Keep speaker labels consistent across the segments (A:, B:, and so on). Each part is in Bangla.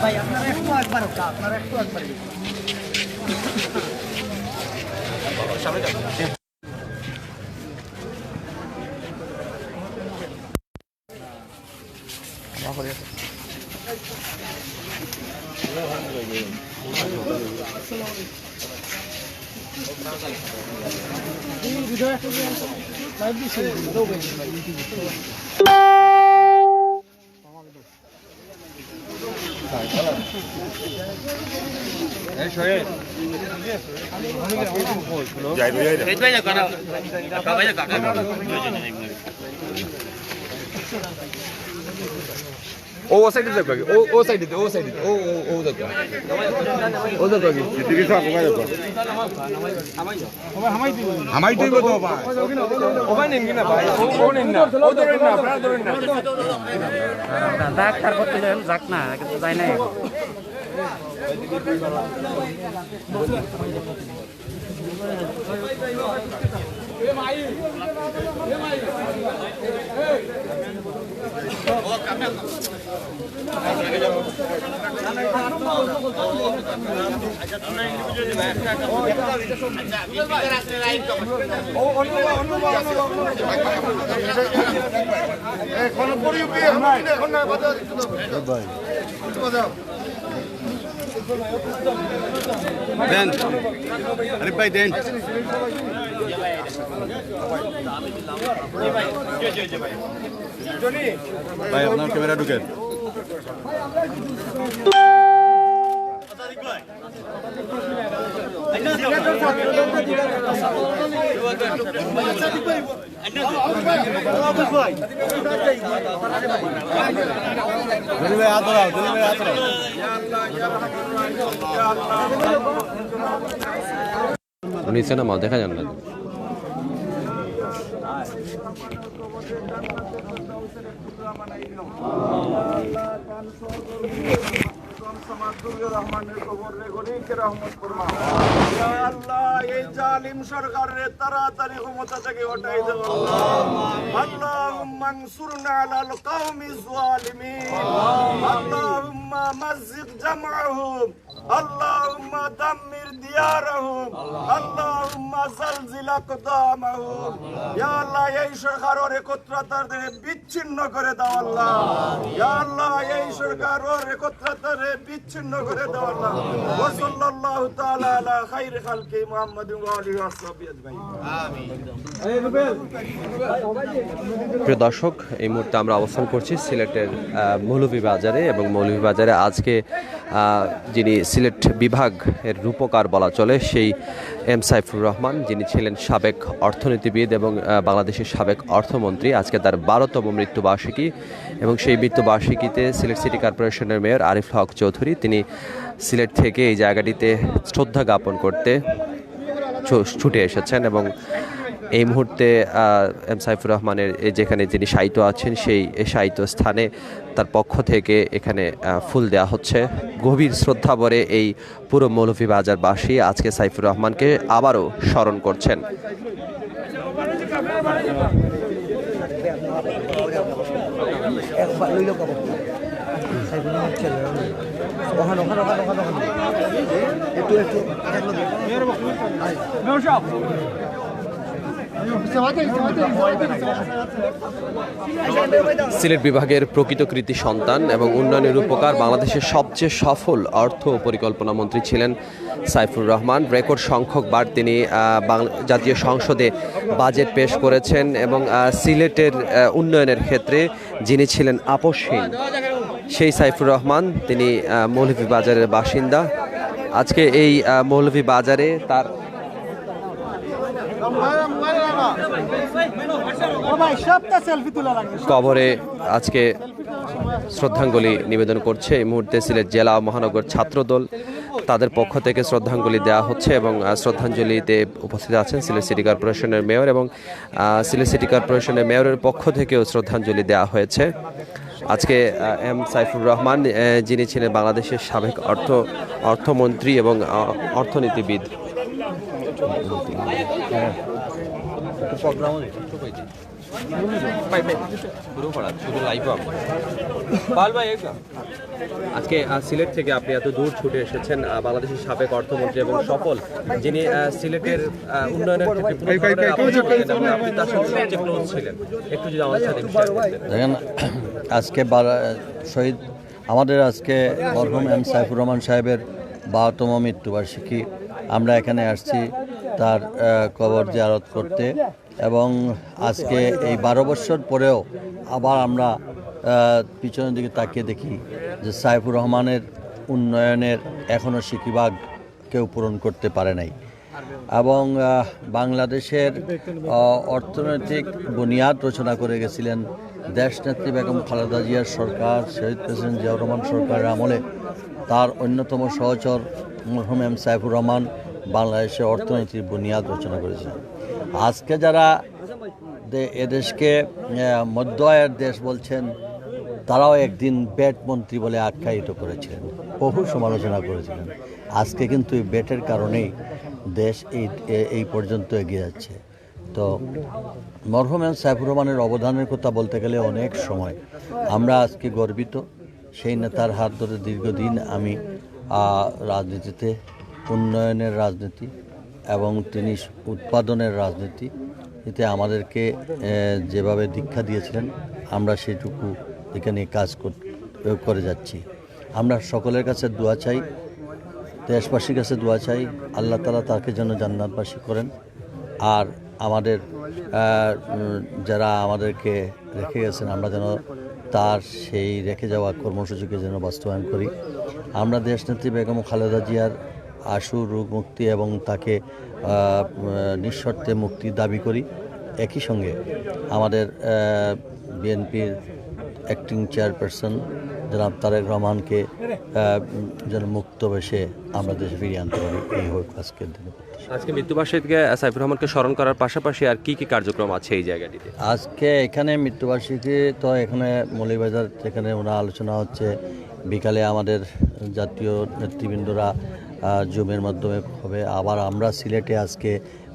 A: ভাই আপনারা একটু একবার আপনারা একটু একবার সামনে যান।
B: ও সাইডে যাও কাকি ও সাইডে ও সাইডে ও যাও ও যাও কাকি দিকে সব কমাই দাও হামাই দিই তো ভাই ওখানে নেন কিনা ভাই ও নেন না ও ধরেন না আপনারা ধরেন না
A: ডাক্তার করতে যাক না কিন্তু যাই না
B: দেন আরে ভাই দেন ভাই আপনার ক্যামেরা ঢুকেন
C: নিচে নামাও দেখা যান না
D: সরকারের তাড়াতাড়ি ক্ষমতা থেকে হটাই দেব আল্লাহুম্মা আনসুরনা আলাল কওমিজ যালিমিন আল্লাহুম্মা মাযজিক জামআহুম আল্লাহুম্মা দাম্মির দিয়ারহুম আল্লাহুম্মা জালজিল আকদামাহুম ইয়া আল্লাহ এই সরকারের একত্রতাকে বিচ্ছিন্ন করে দাও আল্লাহ ইয়া আল্লাহ এই সরকারের একত্রতাকে বিচ্ছিন্ন করে দাও আল্লাহ ওয়া সাল্লাল্লাহু তাআলা আলা খাইরি খালকি মুহাম্মাদিন ওয়া আলিহি ওয়া সাহবিহি আজমাইন আমিন।
C: প্রিয় দর্শক এই মুহূর্তে আমরা অবস্থান করছি সিলেটের মৌলভীবাজারে এবং মৌলভীবাজারে আজকে যিনি সিলেট বিভাগের রূপকার বলা চলে সেই এম সাইফুর রহমান যিনি ছিলেন সাবেক অর্থনীতিবিদ এবং বাংলাদেশের সাবেক অর্থমন্ত্রী আজকে তার 12তম মৃত্যুবার্ষিকী এবং সেই মৃত্যুবার্ষিকীতে সিলেট সিটি কর্পোরেশনের মেয়র আরিফুল হক চৌধুরী তিনি সিলেট থেকে এই জায়গাটিতে শ্রদ্ধা জ্ঞাপন করতে ছুটে এসেছেন এবং এই মুহূর্তে এম সাইফুর রহমানের যেখানে যিনি শায়িত আছেন সেই শায়িত স্থানে তার পক্ষ থেকে এখানে ফুল দেওয়া হচ্ছে গভীর শ্রদ্ধাভরে এই পুরো মৌলভীবাজারবাসী আজকে সাইফুর রহমানকে আবারও স্মরণ করছেন। সিলেট বিভাগের প্রকৃত কৃতি সন্তান এবং উন্নয়নের রূপকার বাংলাদেশের সবচেয়ে সফল অর্থ পরিকল্পনা মন্ত্রী ছিলেন সাইফুর রহমান। রেকর্ড সংখ্যকবার তিনি জাতীয় সংসদে বাজেট পেশ করেছেন এবং সিলেটের উন্নয়নের ক্ষেত্রে যিনি ছিলেন আপোষহীন সেই সাইফুর রহমান তিনি মৌলভীবাজারের বাসিন্দা। আজকে এই মৌলভীবাজারে তার কবরে আজকে শ্রদ্ধাঞ্জলি নিবেদন করছে। এই মুহূর্তে সিলেট জেলা মহানগর ছাত্রদল তাদের পক্ষ থেকে শ্রদ্ধাঞ্জলি দেওয়া হচ্ছে এবং শ্রদ্ধাঞ্জলিতে উপস্থিত আছেন সিলেট সিটি কর্পোরেশনের মেয়র এবং সিলেট সিটি কর্পোরেশনের মেয়রের পক্ষ থেকেও শ্রদ্ধাঞ্জলি দেওয়া হয়েছে। আজকে এম সাইফুর রহমান যিনি ছিলেন বাংলাদেশের সাবেক অর্থমন্ত্রী এবং অর্থনীতিবিদ। আজকে সিলেট থেকে আপনি এত দূর ছুটে এসেছেন, বাংলাদেশের সাবেক অর্থমন্ত্রী এবং সফল যিনি সিলেটের উন্নয়নের ক্ষেত্রে আপনি তার সাথে সবচেয়ে ক্লোজ ছিলেন, একটু যদি আমাদের সাথে
E: দেখেন আজকে শহীদ আমাদের আজকে মরহুম এম সাইফুর রহমান সাহেবের 12তম মৃত্যুবার্ষিকী। আমরা এখানে আসছি তার কবর জিয়ারত করতে এবং আজকে এই 12 বছর পরেও আবার আমরা পিছনের দিকে তাকিয়ে দেখি যে সাইফুর রহমানের উন্নয়নের এখনও সিকিভাগ কেউ পূরণ করতে পারে নাই এবং বাংলাদেশের অর্থনৈতিক বুনিয়াদ রচনা করে গেছিলেন দেশনেত্রী বেগম খালেদা জিয়ার সরকার, শহীদ প্রেসিডেন্ট জিয়াউর রহমান সরকারের আমলে তার অন্যতম সহচর মরহুম এম সাইফুর রহমান বাংলাদেশের অর্থনীতির বুনিয়াদ রচনা করেছিলেন। আজকে যারা এদেশকে মধ্য আয়ের দেশ বলছেন তারাও একদিন ব্যাট মন্ত্রী বলে আখ্যায়িত করেছিলেন, বহু সমালোচনা করেছিলেন। আজকে কিন্তু এই ব্যাটের কারণেই দেশ এই পর্যন্ত এগিয়ে যাচ্ছে। তো মরহুম এম সাইফুর রহমানের অবদানের কথা বলতে গেলে অনেক সময় আমরা আজকে গর্বিত। সেই নেতার হাত ধরে দীর্ঘদিন আমি রাজনীতিতে উন্নয়নের রাজনীতি এবং তিনি উৎপাদনের রাজনীতি এতে আমাদেরকে যেভাবে দীক্ষা দিয়েছিলেন আমরা সেটুকু এখানে কাজ করে যাচ্ছি। আমরা সকলের কাছে দোয়া চাই, দেশবাসীর কাছে দোয়া চাই, আল্লাহ তাআলা তাকে যেন জান্নাতবাসী করেন। আর আমাদের যারা আমাদেরকে রেখে গেছেন আমরা যেন তার সেই রেখে যাওয়া কর্মসূচিকে যেন বাস্তবায়ন করি। আমরা দেশনেত্রী বেগম খালেদা জিয়ার আশু রোগ মুক্তি এবং তাকে নিঃশর্তে মুক্তির দাবি করি। একই সঙ্গে আমাদের বিএনপির অ্যাক্টিং চেয়ারপারসন জনাব তারেক রহমানকে যেন মুক্ত বেশে আমরা দেশে ফিরিয়ে আনতে পারি, এই হোক আজকের দিনে।
C: আজকে মৃত্যুবার্ষিকীতে সাইফুর রহমানকে স্মরণ করার পাশাপাশি আর কি কার্যক্রম আছে এই জায়গাটিতে?
E: আজকে এখানে মৃত্যুবার্ষিকী তো এখানে মৌলভীবাজার যেখানে ওনার আলোচনা হচ্ছে, বিকালে আমাদের জাতীয় নেতৃবৃন্দরা জুমের মাধ্যমে হবে। আবার আমরা সিলেটে আজকে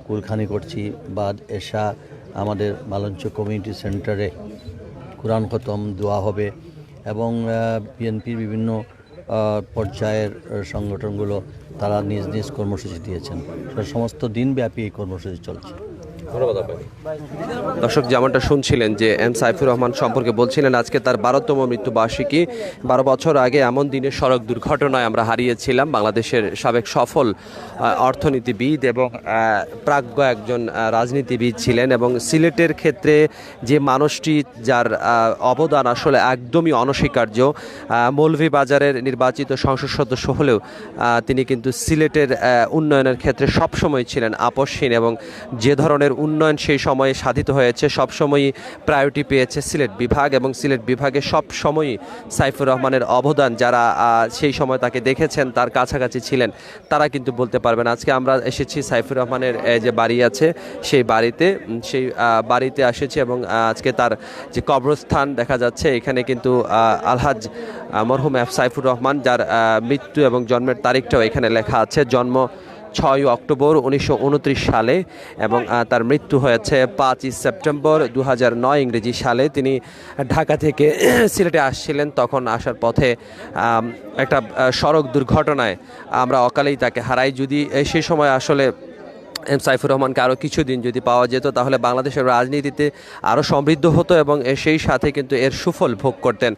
E: কুলখানি করছি, বা এশা আমাদের মালঞ্চ কমিউনিটি সেন্টারে কুরআন খতম দোয়া হবে এবং বিএনপির বিভিন্ন পর্যায়ের সংগঠনগুলো তারা নিজ নিজ কর্মসূচি দিয়েছেন। সমস্ত দিনব্যাপী এই কর্মসূচি চলছে।
C: ধন্যবাদ আপনাকে। দর্শক যেমনটা শুনছিলেন যে এম সাইফুর রহমান সম্পর্কে বলছিলেন আজকে তার 12তম মৃত্যুবার্ষিকী। 12 বছর আগে এমন দিনে সড়ক দুর্ঘটনায় আমরা হারিয়েছিলাম বাংলাদেশের সাবেক সফল অর্থনীতিবিদ এবং প্রাজ্ঞ একজন রাজনীতিবিদ ছিলেন এবং সিলেটের ক্ষেত্রে যে মানুষটি যার অবদান আসলে একদমই অনস্বীকার্য। মৌলভীবাজারের নির্বাচিত সংসদ সদস্য হলেও তিনি কিন্তু সিলেটের উন্নয়নের ক্ষেত্রে সবসময় ছিলেন আপসহীন এবং যে ধরনের উন্নয়ন সেই সময়ে সাধিত হয়েছে সবসময়ই প্রায়োরিটি পেয়েছে সিলেট বিভাগ এবং সিলেট বিভাগে সবসময়ই সাইফুর রহমানের অবদান যারা সেই সময় তাকে দেখেছেন তার কাছাকাছি ছিলেন তারা কিন্তু বলতে পারবেন। আজকে আমরা এসেছি সাইফুর রহমানের যে বাড়ি আছে সেই বাড়িতে এসেছি এবং আজকে তার যে কবরস্থান দেখা যাচ্ছে এখানে কিন্তু আলহাজ মরহুম এফ সাইফুর রহমান যার মৃত্যু এবং জন্মের তারিখটাও এখানে লেখা আছে। জন্ম 6 অক্টোবর 1929 সালে এবং তার মৃত্যু হয়েছে 5 সেপ্টেম্বর 2009 ইংরেজি সালে। তিনি ঢাকা থেকে সিলেটে আসছিলেন, তখন আসার পথে একটা সড়ক দুর্ঘটনায় আমরা অকালেই তাকে হারাই। যদি সেই সময় আসলে এম সাইফুর রহমানকে আরও কিছুদিন যদি পাওয়া যেত তাহলে বাংলাদেশের রাজনীতিতে আরও সমৃদ্ধ হতো এবং সেই সাথে কিন্তু এর সুফল ভোগ করতেন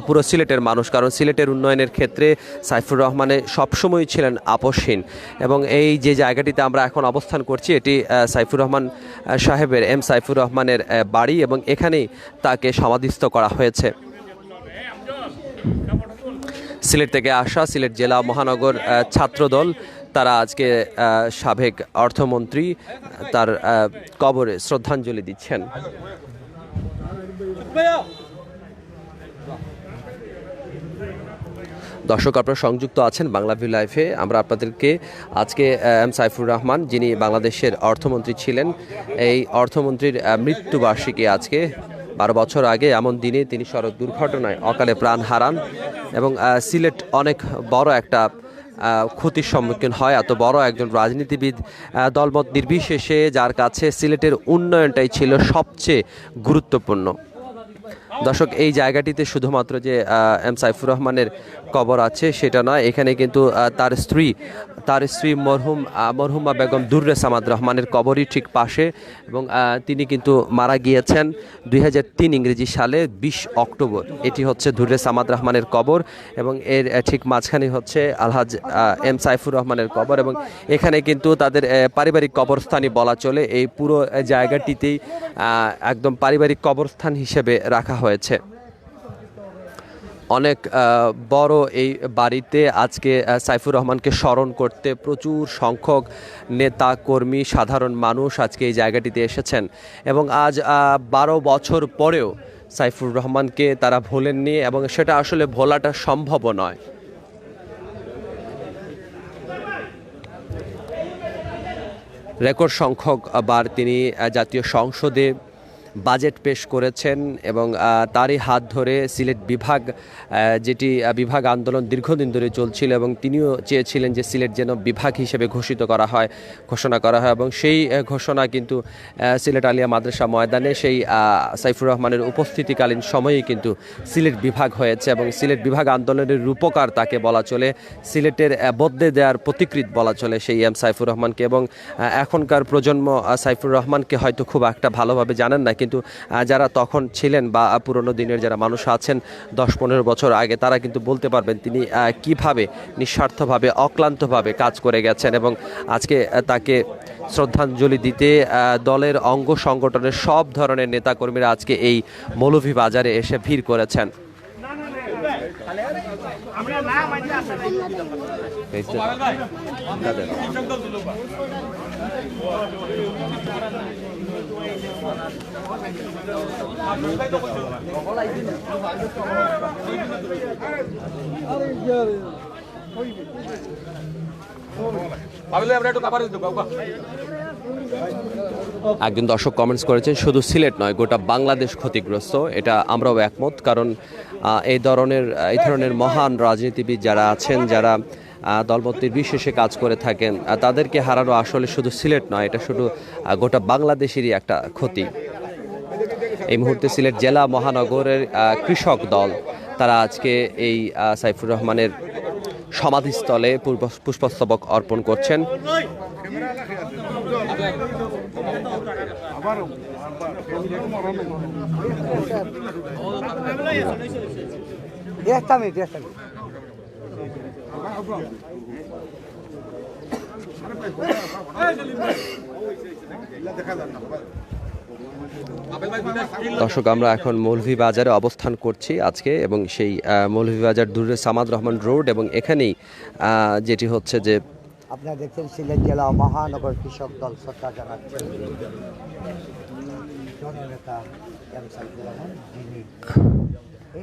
C: পুরো সিলেটের মানুষ, কারণ সিলেটের উন্নয়নের ক্ষেত্রে সাইফুর রহমানে সবসময় ছিলেন আপসহীন। এবং এই যে জায়গাটিতে আমরা এখন অবস্থান করছি এটি সাইফুর রহমান সাহেবের এম সাইফুর রহমানের বাড়ি এবং এখানেই তাকে সমাধিস্থ করা হয়েছে। সিলেট থেকে আসা সিলেট জেলা মহানগর ছাত্রদল তারা আজকে সাবেক অর্থমন্ত্রী তার কবরে শ্রদ্ধাঞ্জলি দিচ্ছেন। দর্শক আপনারা সংযুক্ত আছেন বাংলা ভিউ লাইভে। আমরা আপনাদেরকে আজকে এম সাইফুর রহমান, যিনি বাংলাদেশের অর্থমন্ত্রী ছিলেন, এই অর্থমন্ত্রীর মৃত্যুবার্ষিকী আজকে 12 বছর আগে এমন দিনে তিনি সড়ক দুর্ঘটনায় অকালে প্রাণ হারান এবং সিলেট অনেক বড় একটা ক্ষতির সম্মুখীন হয়। এত বড় একজন রাজনীতিবিদ, দলমত নির্বিশেষে, যার কাছে সিলেটের উন্নয়নটাই ছিল সবচেয়ে গুরুত্বপূর্ণ। দর্শক, এই জায়গাটিতে শুধুমাত্র যে এম সাইফুর রহমানের কবর আছে সেটা নয়, এখানে কিন্তু তার স্ত্রী মরহুমা বেগম দুর্রে সামাদ রহমানের কবরই ঠিক পাশে এবং তিনি কিন্তু মারা গিয়েছেন 2003 ইংরেজি সালে 20 অক্টোবর। এটি হচ্ছে দুর্রে সামাদ রহমানের কবর এবং এর ঠিক মাঝখানে হচ্ছে আলহাজ এম সাইফুর রহমানের কবর এবং এখানে কিন্তু তাদের পারিবারিক কবরস্থানই বলা চলে। এই পুরো জায়গাটিতেই একদম পারিবারিক কবরস্থান হিসেবে রাখা হয়েছে। অনেক বড় এই বাড়িতে আজকে সাইফুর রহমানকে স্মরণ করতে প্রচুর সংখ্যক নেতা কর্মী, সাধারণ মানুষ আজকে এই জায়গাটিতে এসেছেন এবং আজ 12 বছর পরেও সাইফুর রহমানকে তারা ভোলেননি এবং সেটা আসলে ভোলাটা সম্ভবও নয়। রেকর্ড সংখ্যক বার তিনি জাতীয় সংসদে বাজেট পেশ করেছেন এবং তারই হাত ধরে সিলেট বিভাগ, যেটি বিভাগ আন্দোলন দীর্ঘদিন ধরে চলছিল এবং তিনিও চেয়েছিলেন যে সিলেট যেন বিভাগ হিসেবে ঘোষণা করা হয় এবং সেই ঘোষণা কিন্তু সিলেট আলিয়া মাদ্রাসা ময়দানে সেই সাইফুর রহমানের উপস্থিতিকালীন সময়েই কিন্তু সিলেট বিভাগ হয়েছে এবং সিলেট বিভাগ আন্দোলনের রূপকার তাকে বলা চলে, সিলেটের বদলে দেওয়ার প্রতিকৃত বলা চলে সেই এম সাইফুর রহমানকে। এবং এখনকার প্রজন্ম সাইফুর রহমানকে হয়তো খুব একটা ভালোভাবে জানেন না, কিন্তু যারা তখন ছিলেন বা পুরনো দিনের যারা মানুষ আছেন 10-15 বছর আগে, তারা কিন্তু বলতে পারবেন তিনি কিভাবে নিঃস্বার্থভাবে অক্লান্তভাবে কাজ করে গেছেন এবং আজকে তাকে শ্রদ্ধাঞ্জলি দিতে দলের অঙ্গ সংগঠনের সব ধরনের নেতাকর্মীরা আজকে এই মৌলভীবাজারে এসে ভিড় করেছেন। একজন দর্শক কমেন্টস করেছেন, শুধু সিলেট নয় গোটা বাংলাদেশ ক্ষতিগ্রস্ত। এটা আমরাও একমত, কারণ এই ধরনের মহান রাজনীতিবিদ যারা আছেন, যারা দলমত নির্বিশেষে কাজ করে থাকেন, তাদেরকে হারানো আসলে শুধু সিলেট নয়, এটা শুধু গোটা বাংলাদেশেরই একটা ক্ষতি। এই মুহূর্তে সিলেট জেলা মহানগরের কৃষক দল তারা আজকে এই সাইফুর রহমানের সমাধিস্থলে পুষ্পস্তবক অর্পণ করছেন। দর্শক, আমরা এখন মৌলভীবাজারে অবস্থান করছি আজকে এবং সেই মৌলভীবাজার দুর্রে সামাদ রহমান রোড এবং এখানেই যেটি হচ্ছে যে
A: আপনারা দেখছেন সিলেট জেলা মহানগর কৃষক দল শ্রদ্ধা জানাচ্ছেন জননেতা এম সাইফুর রহমান।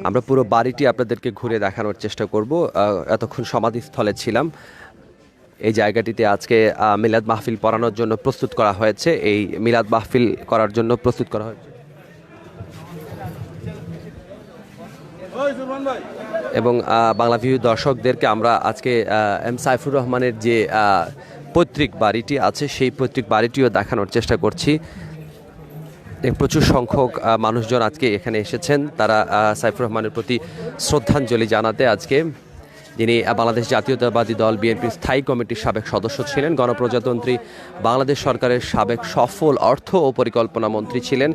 C: আমরা পুরো বাড়িটি আপনাদেরকে ঘুরে দেখানোর চেষ্টা করব। এতক্ষণ সমাধিস্থলে ছিলাম। এই জায়গাটিতে আজকে মিলাদ মাহফিল পড়ানোর জন্য প্রস্তুত করা হয়েছে। এই মিলাদ মাহফিল করার জন্য প্রস্তুত করা হয়েছে এবং বাংলা ভিউ দর্শকদেরকে আমরা আজকে এম সাইফুর রহমানের যে পৈতৃক বাড়িটি আছে সেই পৈতৃক বাড়িটিও দেখানোর চেষ্টা করছি। প্রচুর সংখ্যক মানুষজন আজকে এখানে এসেছেন, তারা সাইফুর রহমানের প্রতি শ্রদ্ধাঞ্জলি জানাতে। আজকে যিনি বাংলাদেশ জাতীয়তাবাদী দল বিএনপির স্থায়ী কমিটির সাবেক সদস্য ছিলেন, গণপ্রজাতন্ত্রী বাংলাদেশ সরকারের সাবেক সফল অর্থ ও পরিকল্পনা মন্ত্রী ছিলেন।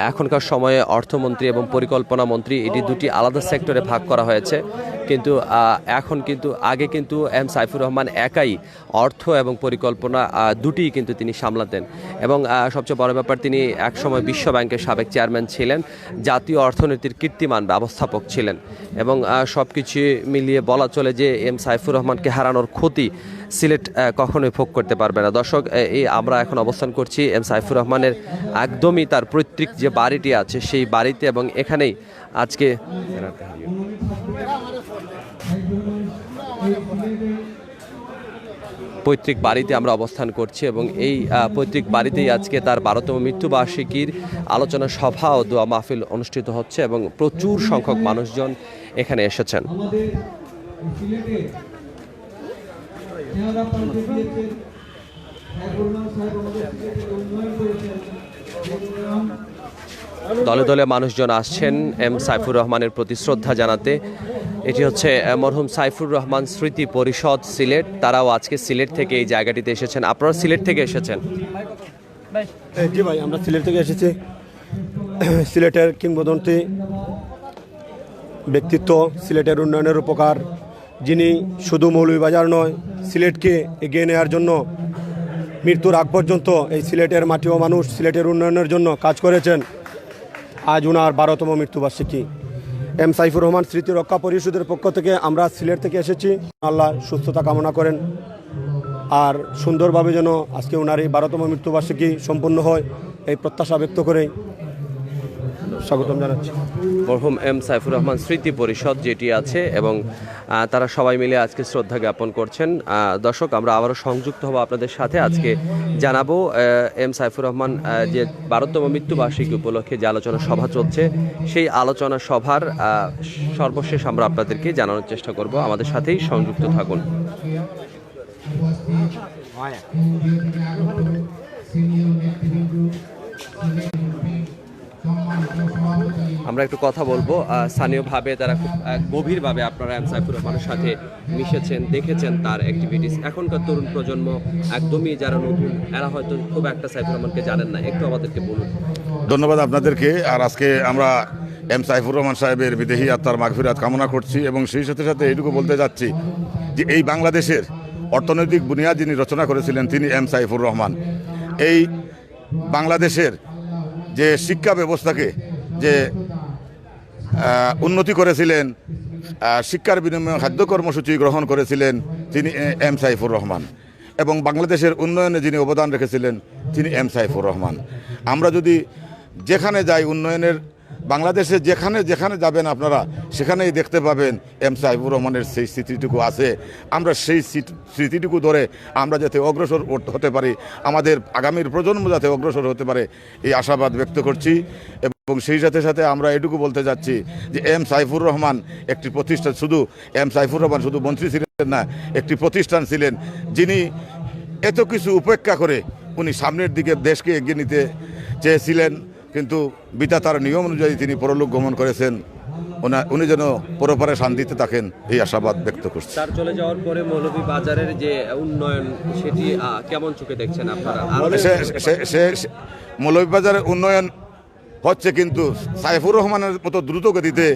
C: এখনকার সময়ে অর্থমন্ত্রী এবং পরিকল্পনা মন্ত্রী এটি দুটি আলাদা সেক্টরে ভাগ করা হয়েছে, কিন্তু আগে কিন্তু এম সাইফুর রহমান একাই অর্থ এবং পরিকল্পনা দুটিই কিন্তু তিনি সামলাতেন এবং সবচেয়ে বড় ব্যাপার, তিনি একসময় বিশ্ব ব্যাংকের সাবেক চেয়ারম্যান ছিলেন, জাতীয় অর্থনীতির কীর্তিমান ব্যবস্থাপক ছিলেন এবং সব কিছু মিলিয়ে বলা চলে যে এম সাইফুর রহমানকে হারানোর ক্ষতি সিলেট কখনোই ভোগ করতে পারবে না। দর্শক, আমরা এখন অবস্থান করছি এম সাইফুর রহমানের একদমই তার পৈতৃক যে বাড়িটি আছে সেই বাড়িতে এবং এখানেই আজকে পৈতৃক বাড়িতে আমরা অবস্থান করছি এবং এই পৈতৃক বাড়িতেই আজকে তার 12তম মৃত্যুবার্ষিকীর আলোচনা সভা ও দোয়া মাহফিল অনুষ্ঠিত হচ্ছে এবং প্রচুর সংখ্যক মানুষজন এখানে এসেছেন। দলে দলে মানুষজন আসছেন এম সাইফুর রহমানের প্রতি শ্রদ্ধা জানাতে। এটি হচ্ছে মরহুম সাইফুর রহমান স্মৃতি পরিষদ সিলেট, তারাও আজকে সিলেট থেকে এই জায়গাটিতে এসেছেন। আপনারা সিলেট থেকে এসেছেন?
F: জি ভাই, আমরা সিলেট থেকে এসেছি। সিলেটের কিংবদন্তি ব্যক্তিত্ব, সিলেটের উন্নয়নের উপকার, যিনি শুধু মৌলভীবাজার নয় সিলেটকে এগিয়ে নেওয়ার জন্য মৃত্যুর আগ পর্যন্ত এই সিলেটের মাটি ও মানুষ সিলেটের উন্নয়নের জন্য কাজ করেছেন। আজ ওনার 12তম মৃত্যুবার্ষিকী। এম সাইফুর রহমান স্মৃতি রক্ষা পরিষদের পক্ষ থেকে আমরা সিলেট থেকে এসেছি। আল্লাহ সুস্থতা কামনা করেন আর সুন্দরভাবে যেন আজকে ওনার এই 12তম মৃত্যুবার্ষিকী সম্পূর্ণ হয় এই প্রত্যাশা ব্যক্ত করেই স্বাগতম জানাচ্ছি।
C: মরহুম এম সাইফুর রহমান স্মৃতি পরিষদ যেটি আছে এবং তারা সবাই মিলে আজকে শ্রদ্ধা জ্ঞাপন করছেন। দর্শক, আমরা আবারও সংযুক্ত হব আপনাদের সাথে। আজকে জানাবো এম সাইফুর রহমান যে 12তম মৃত্যুবার্ষিকী উপলক্ষে যে আলোচনা সভা চলছে, সেই আলোচনা সভার সর্বশেষ আমরা আপনাদেরকে জানানোর চেষ্টা করব। আমাদের সাথেই সংযুক্ত থাকুন। আমরা একটু কথা বলবো স্থানীয়ভাবে, তারা খুব গভীরভাবে আপনারা এম সাইফুর রহমানের সাথে মিশেছেন, দেখেছেন তার অ্যাক্টিভিটিস। এখনকার তরুণ প্রজন্ম একদমই যারা নতুন, এরা হয়তো খুব একটা সাইফুর রহমানকে জানেন না, একটু আমাদেরকে বলুন।
G: ধন্যবাদ আপনাদেরকে। আর আজকে আমরা এম সাইফুর রহমান সাহেবের বিদেহী আত্মার মাগফিরাত কামনা করছি এবং সেই সাথে সাথে এইটুকু বলতে যাচ্ছি যে এই বাংলাদেশের অর্থনৈতিক বুনিয়াদ যিনি রচনা করেছিলেন তিনি এম সাইফুর রহমান। এই বাংলাদেশের যে শিক্ষা ব্যবস্থাকে যে উন্নতি করেছিলেন, শিক্ষার বিনিময়ে খাদ্য কর্মসূচি গ্রহণ করেছিলেন তিনি এম সাইফুর রহমান, এবং বাংলাদেশের উন্নয়নে যিনি অবদান রেখেছিলেন তিনি এম সাইফুর রহমান। আমরা যদি যেখানে যাই উন্নয়নের বাংলাদেশে যেখানে যেখানে যাবেন আপনারা সেখানেই দেখতে পাবেন এম সাইফুর রহমানের সেই স্মৃতিটুকু আছে। আমরা সেই স্মৃতিটুকু ধরে আমরা যাতে অগ্রসর হতে পারি, আমাদের আগামীর প্রজন্ম যাতে অগ্রসর হতে পারে এই আশাবাদ ব্যক্ত করছি। এবং সেই সাথে সাথে আমরা এটুকু বলতে যাচ্ছি যে এম সাইফুর রহমান একটি প্রতিষ্ঠান, শুধু এম সাইফুর রহমান শুধু মন্ত্রী ছিলেন না, একটি প্রতিষ্ঠান ছিলেন যিনি এত কিছু উপেক্ষা করে উনি সামনের দিকে দেশকে এগিয়ে নিতে চেয়েছিলেন, কিন্তু বিধাতার নিয়ম অনুযায়ী তিনি পরলোক গমন করেছেন। উনি যেন পরপারে শান্তিতে থাকেন এই আশাবাদ ব্যক্ত করছে।
C: তার চলে যাওয়ার পরে মৌলভীবাজারের যে উন্নয়ন সেটি কেমন চোখে দেখছেন আপনারা?
G: মৌলভীবাজারের উন্নয়ন হচ্ছে, কিন্তু সাইফুর রহমানের মতো দ্রুত গতিতে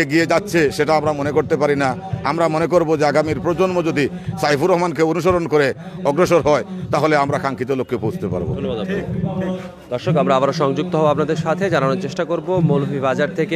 G: এগিয়ে যাচ্ছে সেটা আমরা মনে করতে পারি না। আমরা মনে করব যে আগামীর প্রজন্ম যদি সাইফুর রহমানকে অনুসরণ করে অগ্রসর হয় তাহলে আমরা কাঙ্ক্ষিত লক্ষ্যে পৌঁছতে পারবো।
C: ধন্যবাদ। দর্শক, আমরা আবারও সংযুক্ত হব আপনাদের সাথে, জানানোর চেষ্টা করব মৌলভীবাজার থেকে